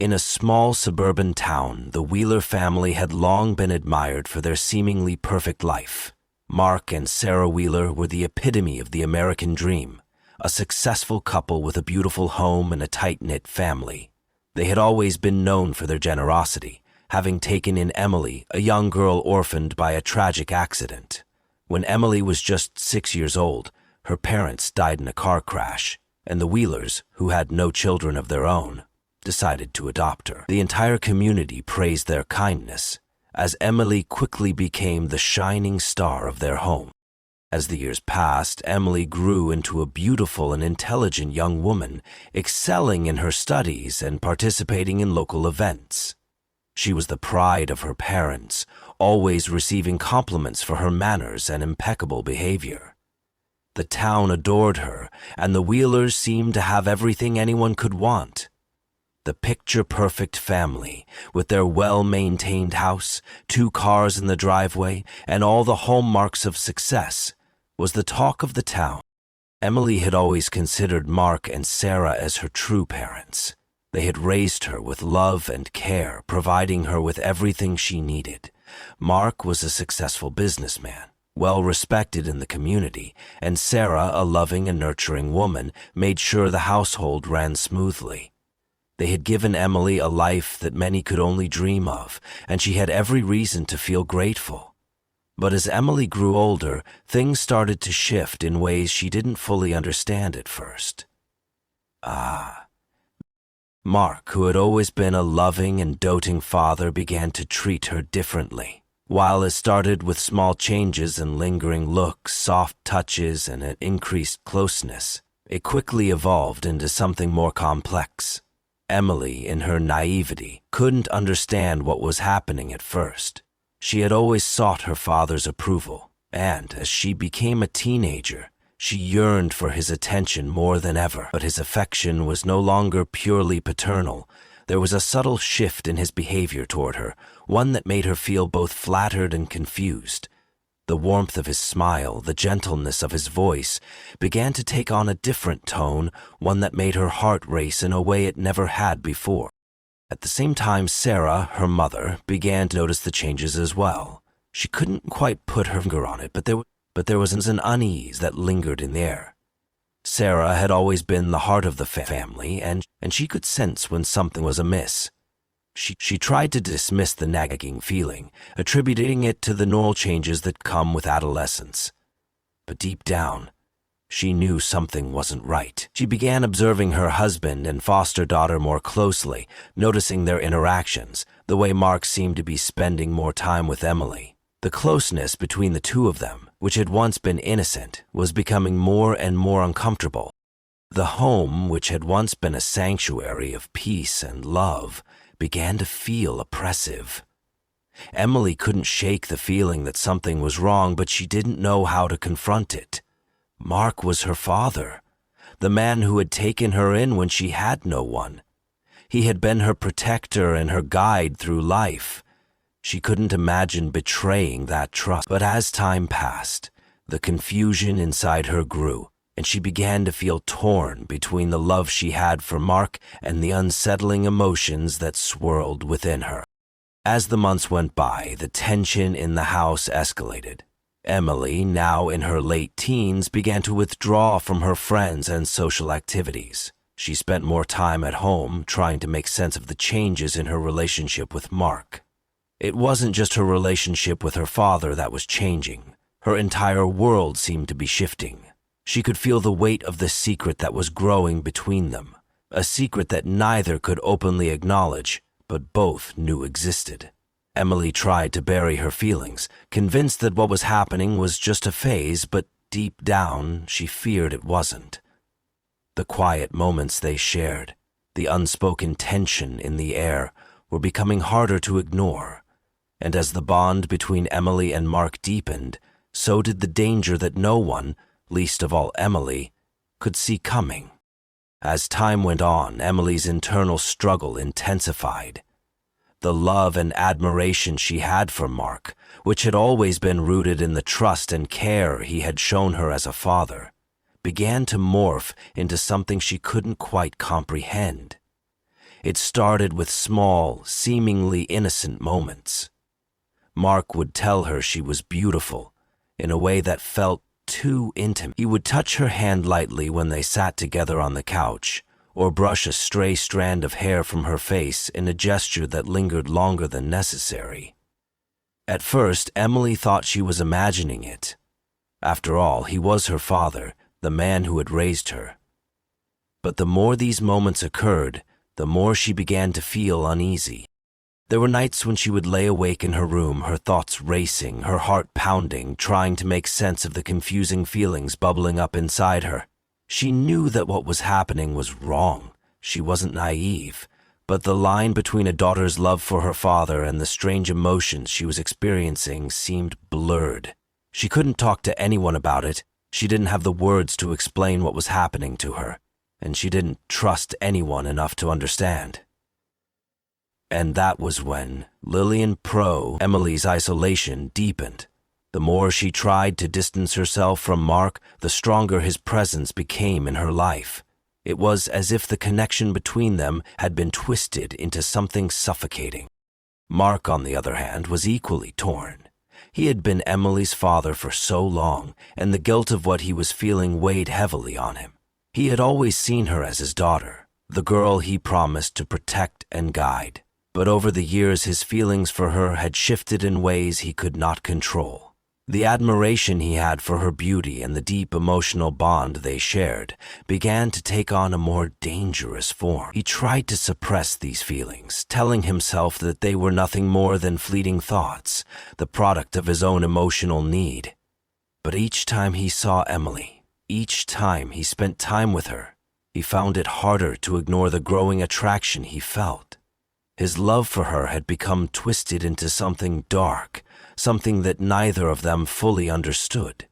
In a small suburban town, the Wheeler family had long been admired for their seemingly perfect life. Mark and Sarah Wheeler were the epitome of the American dream, a successful couple with a beautiful home and a tight-knit family. They had always been known for their generosity, having taken in Emily, a young girl orphaned by a tragic accident. When Emily was just 6 years old, her parents died in a car crash, and the Wheelers, who had no children of their own, decided to adopt her. The entire community praised their kindness, as Emily quickly became the shining star of their home. As the years passed, Emily grew into a beautiful and intelligent young woman, excelling in her studies and participating in local events. She was the pride of her parents, always receiving compliments for her manners and impeccable behavior. The town adored her, and the Wheelers seemed to have everything anyone could want. The picture-perfect family, with their well-maintained house, 2 cars in the driveway, and all the hallmarks of success, was the talk of the town. Emily had always considered Mark and Sarah as her true parents. They had raised her with love and care, providing her with everything she needed. Mark was a successful businessman, well respected in the community, and Sarah, a loving and nurturing woman, made sure the household ran smoothly. They had given Emily a life that many could only dream of, and she had every reason to feel grateful. But as Emily grew older, things started to shift in ways she didn't fully understand at first. Mark, who had always been a loving and doting father, began to treat her differently. While it started with small changes and lingering looks, soft touches, and an increased closeness, it quickly evolved into something more complex. Emily, in her naivety, couldn't understand what was happening at first. She had always sought her father's approval, and as she became a teenager, she yearned for his attention more than ever. But his affection was no longer purely paternal. There was a subtle shift in his behavior toward her, one that made her feel both flattered and confused. The warmth of his smile, the gentleness of his voice, began to take on a different tone, one that made her heart race in a way it never had before. At the same time, Sarah, her mother, began to notice the changes as well. She couldn't quite put her finger on it, but there was an unease that lingered in the air. Sarah had always been the heart of the family, and she could sense when something was amiss. She tried to dismiss the nagging feeling, attributing it to the normal changes that come with adolescence. But deep down, she knew something wasn't right. She began observing her husband and foster daughter more closely, noticing their interactions, the way Mark seemed to be spending more time with Emily. The closeness between the two of them, which had once been innocent, was becoming more and more uncomfortable. The home, which had once been a sanctuary of peace and love, began to feel oppressive. Emily couldn't shake the feeling that something was wrong, but she didn't know how to confront it. Mark was her father, the man who had taken her in when she had no one. He had been her protector and her guide through life. She couldn't imagine betraying that trust. But as time passed, the confusion inside her grew, and she began to feel torn between the love she had for Mark and the unsettling emotions that swirled within her. As the months went by, the tension in the house escalated. Emily, now in her late teens, began to withdraw from her friends and social activities. She spent more time at home trying to make sense of the changes in her relationship with Mark. It wasn't just her relationship with her father that was changing. Her entire world seemed to be shifting. She could feel the weight of the secret that was growing between them, a secret that neither could openly acknowledge, but both knew existed. Emily tried to bury her feelings, convinced that what was happening was just a phase, but deep down she feared it wasn't. The quiet moments they shared, the unspoken tension in the air, were becoming harder to ignore. And as the bond between Emily and Mark deepened, so did the danger that no one, least of all Emily, could see coming. As time went on, Emily's internal struggle intensified. The love and admiration she had for Mark, which had always been rooted in the trust and care he had shown her as a father, began to morph into something she couldn't quite comprehend. It started with small, seemingly innocent moments. Mark would tell her she was beautiful, in a way that felt too intimate. He would touch her hand lightly when they sat together on the couch, or brush a stray strand of hair from her face in a gesture that lingered longer than necessary. At first, Emily thought she was imagining it. After all, he was her father, the man who had raised her. But the more these moments occurred, the more she began to feel uneasy. There were nights when she would lay awake in her room, her thoughts racing, her heart pounding, trying to make sense of the confusing feelings bubbling up inside her. She knew that what was happening was wrong. She wasn't naive, but the line between a daughter's love for her father and the strange emotions she was experiencing seemed blurred. She couldn't talk to anyone about it. She didn't have the words to explain what was happening to her, and she didn't trust anyone enough to understand. And that was when Emily's isolation deepened. The more she tried to distance herself from Mark, the stronger his presence became in her life. It was as if the connection between them had been twisted into something suffocating. Mark, on the other hand, was equally torn. He had been Emily's father for so long, and the guilt of what he was feeling weighed heavily on him. He had always seen her as his daughter, the girl he promised to protect and guide. But over the years, his feelings for her had shifted in ways he could not control. The admiration he had for her beauty and the deep emotional bond they shared began to take on a more dangerous form. He tried to suppress these feelings, telling himself that they were nothing more than fleeting thoughts, the product of his own emotional need. But each time he saw Emily, each time he spent time with her, he found it harder to ignore the growing attraction he felt. His love for her had become twisted into something dark, something that neither of them fully understood.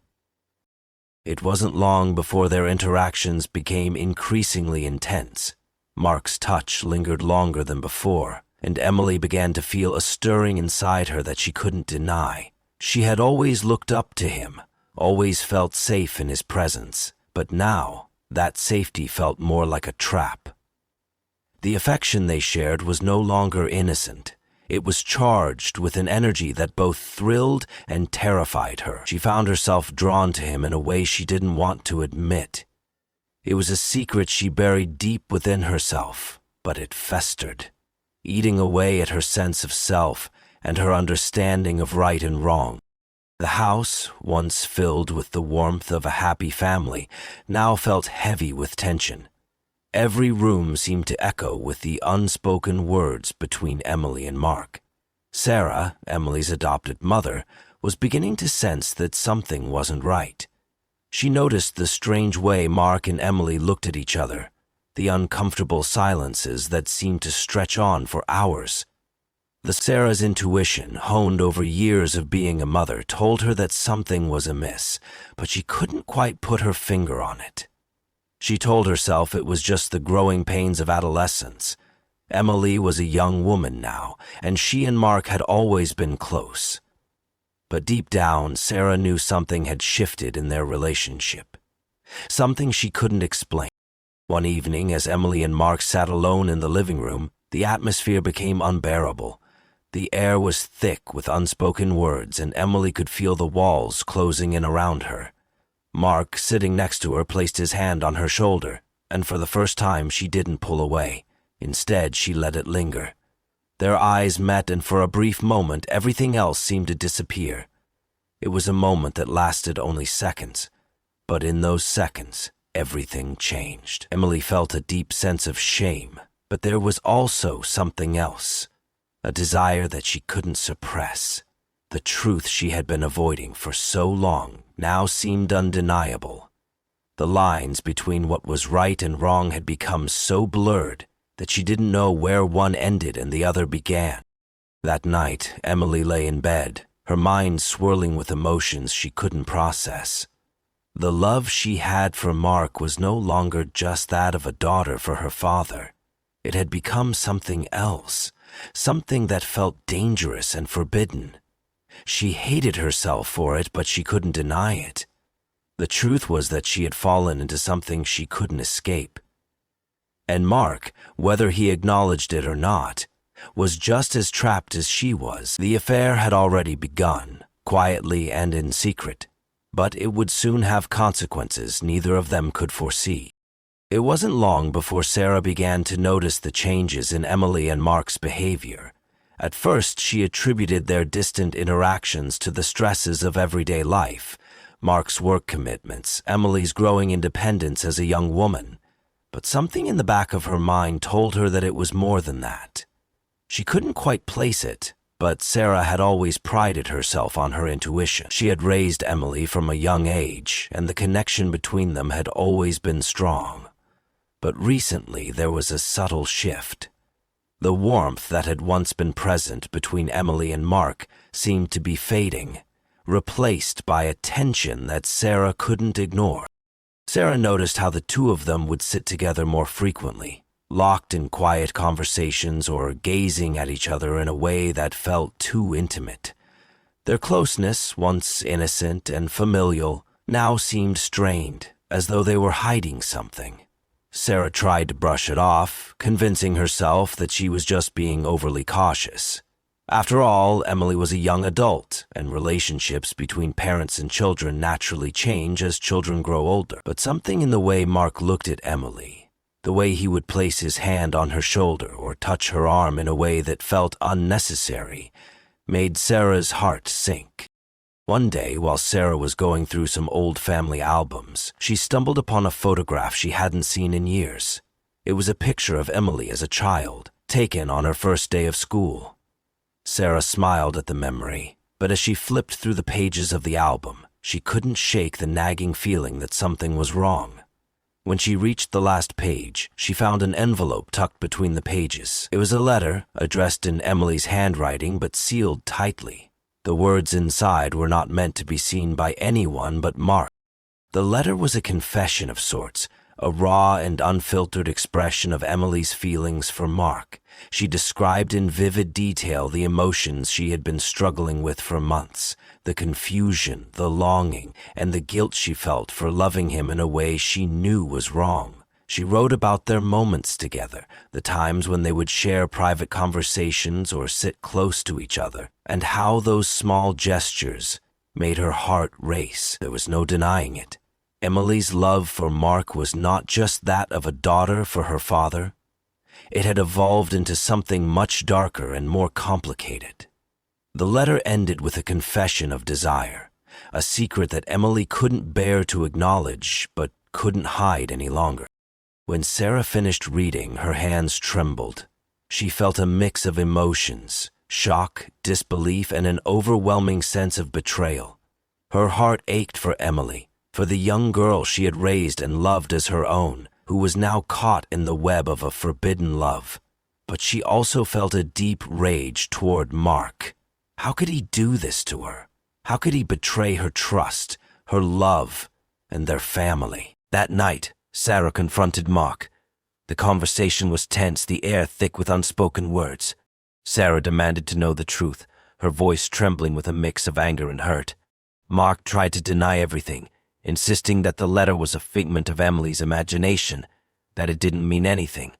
It wasn't long before their interactions became increasingly intense. Mark's touch lingered longer than before, and Emily began to feel a stirring inside her that she couldn't deny. She had always looked up to him, always felt safe in his presence, but now that safety felt more like a trap. The affection they shared was no longer innocent. It was charged with an energy that both thrilled and terrified her. She found herself drawn to him in a way she didn't want to admit. It was a secret she buried deep within herself, but it festered, eating away at her sense of self and her understanding of right and wrong. The house, once filled with the warmth of a happy family, now felt heavy with tension. Every room seemed to echo with the unspoken words between Emily and Mark. Sarah, Emily's adopted mother, was beginning to sense that something wasn't right. She noticed the strange way Mark and Emily looked at each other, the uncomfortable silences that seemed to stretch on for hours. Sarah's intuition, honed over years of being a mother, told her that something was amiss, but she couldn't quite put her finger on it. She told herself it was just the growing pains of adolescence. Emily was a young woman now, and she and Mark had always been close. But deep down, Sarah knew something had shifted in their relationship. Something she couldn't explain. One evening, as Emily and Mark sat alone in the living room, the atmosphere became unbearable. The air was thick with unspoken words, and Emily could feel the walls closing in around her. Mark, sitting next to her, placed his hand on her shoulder, and for the first time she didn't pull away. Instead, she let it linger. Their eyes met, and for a brief moment, everything else seemed to disappear. It was a moment that lasted only seconds, but in those seconds, everything changed. Emily felt a deep sense of shame, but there was also something else, a desire that she couldn't suppress. The truth she had been avoiding for so long now seemed undeniable. The lines between what was right and wrong had become so blurred that she didn't know where one ended and the other began. That night, Emily lay in bed, her mind swirling with emotions she couldn't process. The love she had for Mark was no longer just that of a daughter for her father. It had become something else, something that felt dangerous and forbidden. She hated herself for it, but she couldn't deny it. The truth was that she had fallen into something she couldn't escape. And Mark, whether he acknowledged it or not, was just as trapped as she was. The affair had already begun, quietly and in secret, but it would soon have consequences neither of them could foresee. It wasn't long before Sarah began to notice the changes in Emily and Mark's behavior. At first, she attributed their distant interactions to the stresses of everyday life, Mark's work commitments, Emily's growing independence as a young woman. But something in the back of her mind told her that it was more than that. She couldn't quite place it, but Sarah had always prided herself on her intuition. She had raised Emily from a young age, and the connection between them had always been strong. But recently there was a subtle shift. The warmth that had once been present between Emily and Mark seemed to be fading, replaced by a tension that Sarah couldn't ignore. Sarah noticed how the two of them would sit together more frequently, locked in quiet conversations or gazing at each other in a way that felt too intimate. Their closeness, once innocent and familial, now seemed strained, as though they were hiding something. Sarah tried to brush it off, convincing herself that she was just being overly cautious. After all, Emily was a young adult, and relationships between parents and children naturally change as children grow older. But something in the way Mark looked at Emily, the way he would place his hand on her shoulder or touch her arm in a way that felt unnecessary, made Sarah's heart sink. One day, while Sarah was going through some old family albums, she stumbled upon a photograph she hadn't seen in years. It was a picture of Emily as a child, taken on her first day of school. Sarah smiled at the memory, but as she flipped through the pages of the album, she couldn't shake the nagging feeling that something was wrong. When she reached the last page, she found an envelope tucked between the pages. It was a letter, addressed in Emily's handwriting but sealed tightly. The words inside were not meant to be seen by anyone but Mark. The letter was a confession of sorts, a raw and unfiltered expression of Emily's feelings for Mark. She described in vivid detail the emotions she had been struggling with for months, the confusion, the longing, and the guilt she felt for loving him in a way she knew was wrong. She wrote about their moments together, the times when they would share private conversations or sit close to each other, and how those small gestures made her heart race. There was no denying it. Emily's love for Mark was not just that of a daughter for her father. It had evolved into something much darker and more complicated. The letter ended with a confession of desire, a secret that Emily couldn't bear to acknowledge but couldn't hide any longer. When Sarah finished reading, her hands trembled. She felt a mix of emotions, shock, disbelief, and an overwhelming sense of betrayal. Her heart ached for Emily, for the young girl she had raised and loved as her own, who was now caught in the web of a forbidden love. But she also felt a deep rage toward Mark. How could he do this to her? How could he betray her trust, her love, and their family? That night, Sarah confronted Mark. The conversation was tense, the air thick with unspoken words. Sarah demanded to know the truth, her voice trembling with a mix of anger and hurt. Mark tried to deny everything, insisting that the letter was a figment of Emily's imagination, that it didn't mean anything.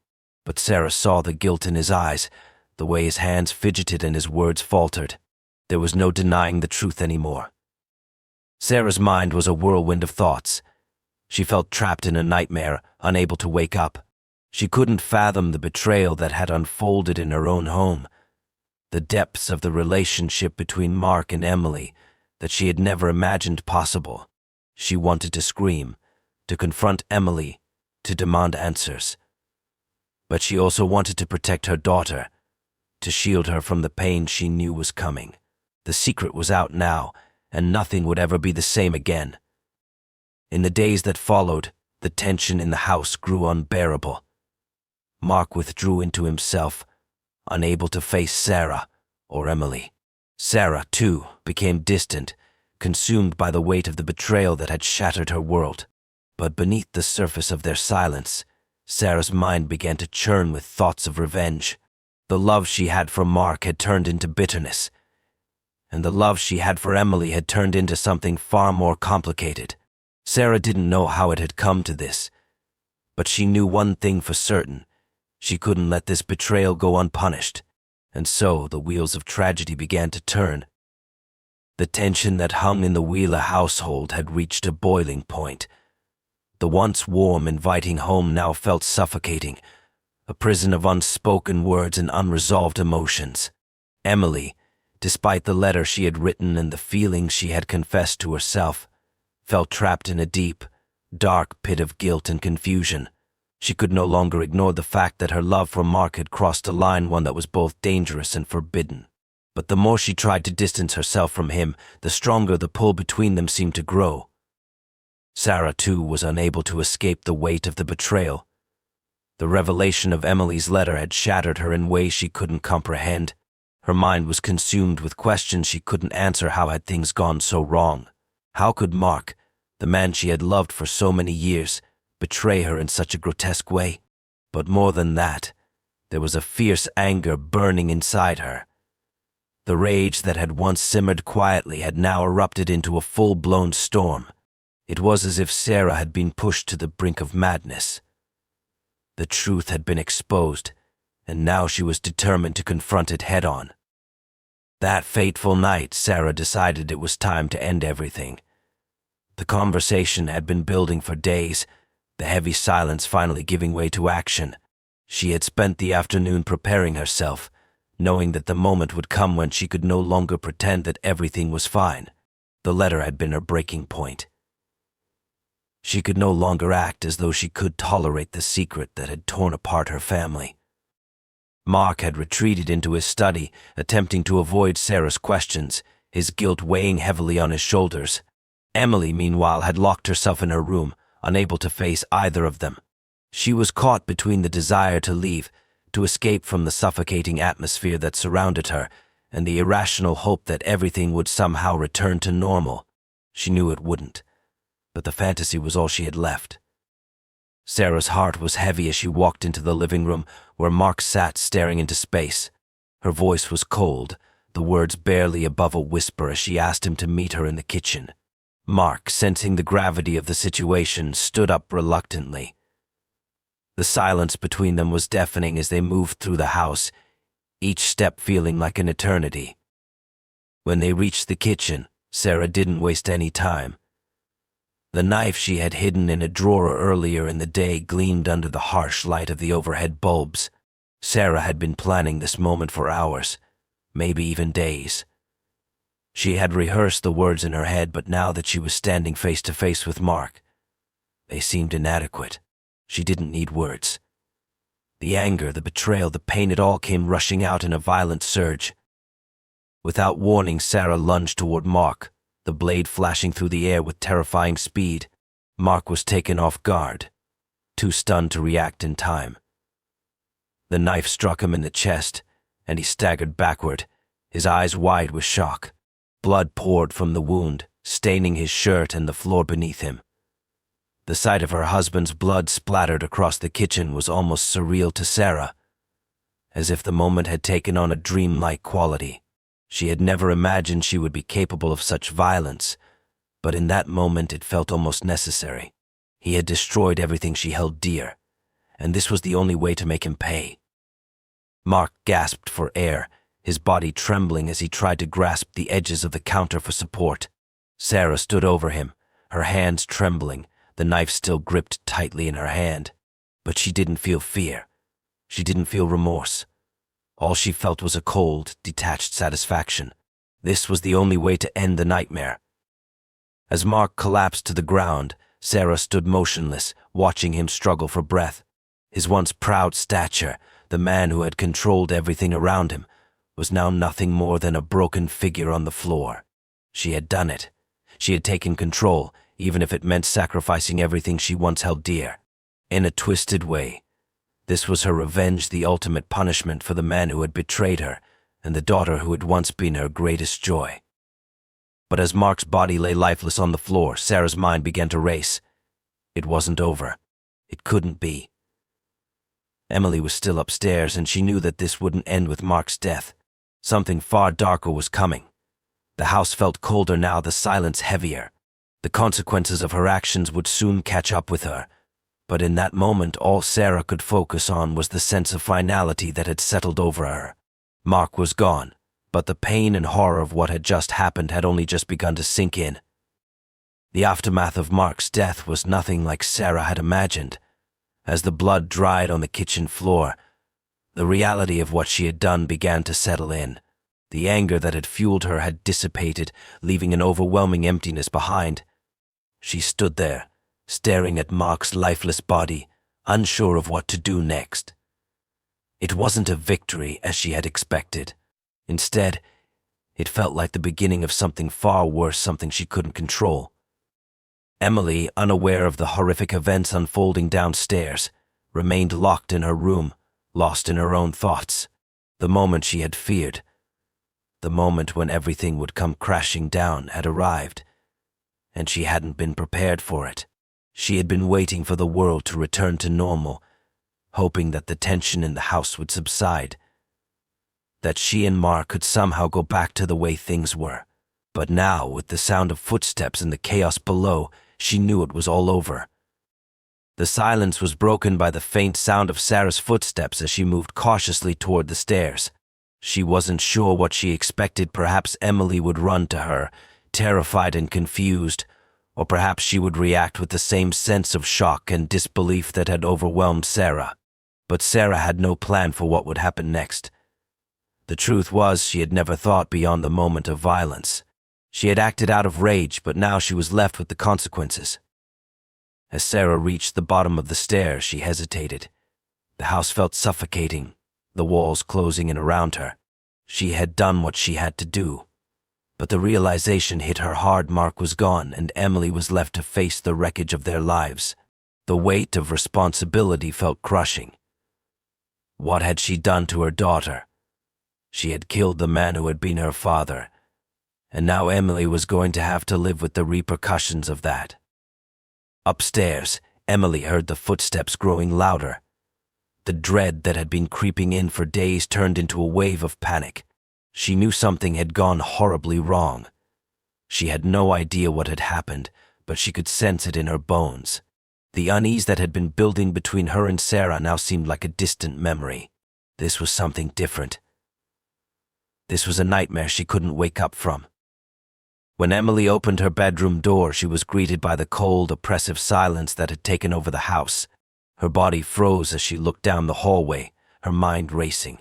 But Sarah saw the guilt in his eyes, the way his hands fidgeted and his words faltered. There was no denying the truth anymore. Sarah's mind was a whirlwind of thoughts. She felt trapped in a nightmare, unable to wake up. She couldn't fathom the betrayal that had unfolded in her own home, the depths of the relationship between Mark and Emily that she had never imagined possible. She wanted to scream, to confront Emily, to demand answers. But she also wanted to protect her daughter, to shield her from the pain she knew was coming. The secret was out now, and nothing would ever be the same again. In the days that followed, the tension in the house grew unbearable. Mark withdrew into himself, unable to face Sarah or Emily. Sarah, too, became distant, consumed by the weight of the betrayal that had shattered her world. But beneath the surface of their silence, Sarah's mind began to churn with thoughts of revenge. The love she had for Mark had turned into bitterness, and the love she had for Emily had turned into something far more complicated. Sarah didn't know how it had come to this, But she knew one thing for certain. She couldn't let this betrayal go unpunished. And so the wheels of tragedy began to turn. The tension that hung in the Wheeler household had reached a boiling point. The once warm, inviting home now felt suffocating, a prison of unspoken words and unresolved emotions. Emily, despite the letter she had written and the feelings she had confessed to herself, felt trapped in a deep, dark pit of guilt and confusion. She could no longer ignore the fact that her love for Mark had crossed a line, one that was both dangerous and forbidden. But the more she tried to distance herself from him, the stronger the pull between them seemed to grow. Sarah, too, was unable to escape the weight of the betrayal. The revelation of Emily's letter had shattered her in ways she couldn't comprehend. Her mind was consumed with questions she couldn't answer. How had things gone so wrong? How could Mark, the man she had loved for so many years, betray her in such a grotesque way? But more than that, there was a fierce anger burning inside her. The rage that had once simmered quietly had now erupted into a full-blown storm. It was as if Sarah had been pushed to the brink of madness. The truth had been exposed, and now she was determined to confront it head-on. That fateful night, Sarah decided it was time to end everything. The conversation had been building for days, the heavy silence finally giving way to action. She had spent the afternoon preparing herself, knowing that the moment would come when she could no longer pretend that everything was fine. The letter had been her breaking point. She could no longer act as though she could tolerate the secret that had torn apart her family. Mark had retreated into his study, attempting to avoid Sarah's questions, his guilt weighing heavily on his shoulders. Emily, meanwhile, had locked herself in her room, unable to face either of them. She was caught between the desire to leave, to escape from the suffocating atmosphere that surrounded her, and the irrational hope that everything would somehow return to normal. She knew it wouldn't, but the fantasy was all she had left. Sarah's heart was heavy as she walked into the living room, where Mark sat staring into space. Her voice was cold, the words barely above a whisper as she asked him to meet her in the kitchen. Mark, sensing the gravity of the situation, stood up reluctantly. The silence between them was deafening as they moved through the house, each step feeling like an eternity. When they reached the kitchen, Sarah didn't waste any time. The knife she had hidden in a drawer earlier in the day gleamed under the harsh light of the overhead bulbs. Sarah had been planning this moment for hours, maybe even days. She had rehearsed the words in her head, but now that she was standing face to face with Mark, they seemed inadequate. She didn't need words. The anger, the betrayal, the pain, it all came rushing out in a violent surge. Without warning, Sarah lunged toward Mark, the blade flashing through the air with terrifying speed. Mark was taken off guard, too stunned to react in time. The knife struck him in the chest, and he staggered backward, his eyes wide with shock. Blood poured from the wound, staining his shirt and the floor beneath him. The sight of her husband's blood splattered across the kitchen was almost surreal to Sarah, as if the moment had taken on a dreamlike quality. She had never imagined she would be capable of such violence, but in that moment it felt almost necessary. He had destroyed everything she held dear, and this was the only way to make him pay. Mark gasped for air, his body trembling as he tried to grasp the edges of the counter for support. Sarah stood over him, her hands trembling, the knife still gripped tightly in her hand. But she didn't feel fear. She didn't feel remorse. All she felt was a cold, detached satisfaction. This was the only way to end the nightmare. As Mark collapsed to the ground, Sarah stood motionless, watching him struggle for breath. His once proud stature, the man who had controlled everything around him, was now nothing more than a broken figure on the floor. She had done it. She had taken control, even if it meant sacrificing everything she once held dear. In a twisted way, this was her revenge, the ultimate punishment for the man who had betrayed her and the daughter who had once been her greatest joy. But as Mark's body lay lifeless on the floor, Sarah's mind began to race. It wasn't over. It couldn't be. Emily was still upstairs, and she knew that this wouldn't end with Mark's death. Something far darker was coming. The house felt colder now, the silence heavier. The consequences of her actions would soon catch up with her. But in that moment, all Sarah could focus on was the sense of finality that had settled over her. Mark was gone, but the pain and horror of what had just happened had only just begun to sink in. The aftermath of Mark's death was nothing like Sarah had imagined. As the blood dried on the kitchen floor, the reality of what she had done began to settle in. The anger that had fueled her had dissipated, leaving an overwhelming emptiness behind. She stood there, staring at Mark's lifeless body, unsure of what to do next. It wasn't a victory as she had expected. Instead, it felt like the beginning of something far worse, something she couldn't control. Emily, unaware of the horrific events unfolding downstairs, remained locked in her room, lost in her own thoughts. The moment she had feared, the moment when everything would come crashing down, had arrived, and she hadn't been prepared for it. She had been waiting for the world to return to normal, hoping that the tension in the house would subside, that she and Mark could somehow go back to the way things were. But now, with the sound of footsteps and the chaos below, she knew it was all over. The silence was broken by the faint sound of Sarah's footsteps as she moved cautiously toward the stairs. She wasn't sure what she expected. Perhaps Emily would run to her, terrified and confused, or perhaps she would react with the same sense of shock and disbelief that had overwhelmed Sarah. But Sarah had no plan for what would happen next. The truth was, she had never thought beyond the moment of violence. She had acted out of rage, but now she was left with the consequences. As Sarah reached the bottom of the stairs, she hesitated. The house felt suffocating, the walls closing in around her. She had done what she had to do. But the realization hit her hard. Mark was gone, and Emily was left to face the wreckage of their lives. The weight of responsibility felt crushing. What had she done to her daughter? She had killed the man who had been her father, and now Emily was going to have to live with the repercussions of that. Upstairs, Emily heard the footsteps growing louder. The dread that had been creeping in for days turned into a wave of panic. She knew something had gone horribly wrong. She had no idea what had happened, but she could sense it in her bones. The unease that had been building between her and Sarah now seemed like a distant memory. This was something different. This was a nightmare she couldn't wake up from. When Emily opened her bedroom door, she was greeted by the cold, oppressive silence that had taken over the house. Her body froze as she looked down the hallway, her mind racing.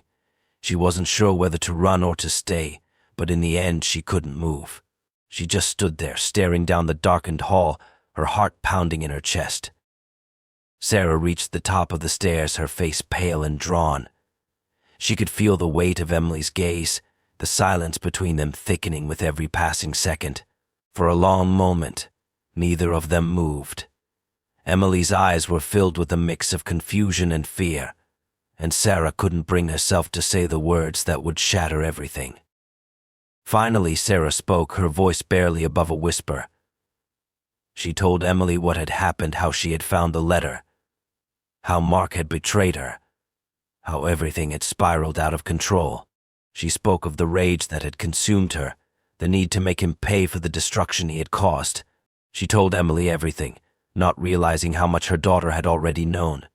She wasn't sure whether to run or to stay, but in the end she couldn't move. She just stood there, staring down the darkened hall, her heart pounding in her chest. Sarah reached the top of the stairs, her face pale and drawn. She could feel the weight of Emily's gaze, the silence between them thickening with every passing second. For a long moment, neither of them moved. Emily's eyes were filled with a mix of confusion and fear, and Sarah couldn't bring herself to say the words that would shatter everything. Finally, Sarah spoke, her voice barely above a whisper. She told Emily what had happened, how she had found the letter, how Mark had betrayed her, how everything had spiraled out of control. She spoke of the rage that had consumed her, the need to make him pay for the destruction he had caused. She told Emily everything, not realizing how much her daughter had already known.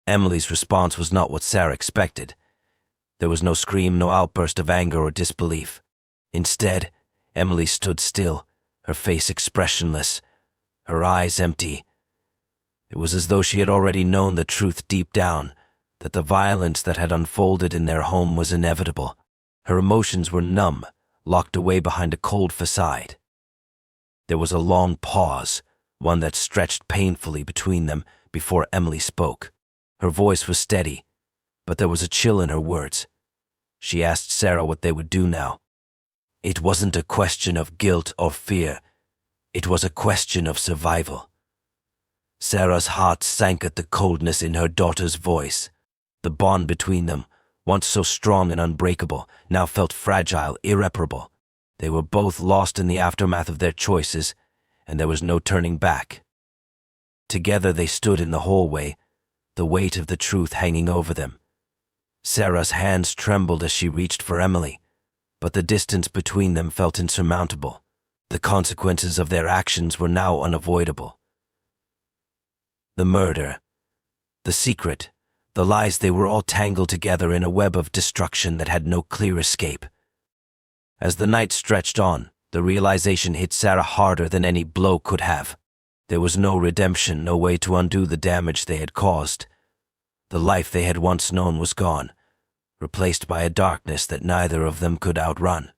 Emily's response was not what Sarah expected. There was no scream, no outburst of anger or disbelief. Instead, Emily stood still, her face expressionless, her eyes empty. It was as though she had already known the truth deep down, that the violence that had unfolded in their home was inevitable. Her emotions were numb, locked away behind a cold facade. There was a long pause, one that stretched painfully between them, before Emily spoke. Her voice was steady, but there was a chill in her words. She asked Sarah what they would do now. It wasn't a question of guilt or fear. It was a question of survival. Sarah's heart sank at the coldness in her daughter's voice. The bond between them, once so strong and unbreakable, now felt fragile, irreparable. They were both lost in the aftermath of their choices, and there was no turning back. Together they stood in the hallway, the weight of the truth hanging over them. Sarah's hands trembled as she reached for Emily, but the distance between them felt insurmountable. The consequences of their actions were now unavoidable. The murder, the secret, the lies, they were all tangled together in a web of destruction that had no clear escape. As the night stretched on, the realization hit Sarah harder than any blow could have. There was no redemption, no way to undo the damage they had caused. The life they had once known was gone, replaced by a darkness that neither of them could outrun.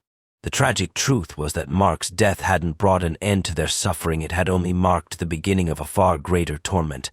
The tragic truth was that Mark's death hadn't brought an end to their suffering, it had only marked the beginning of a far greater torment.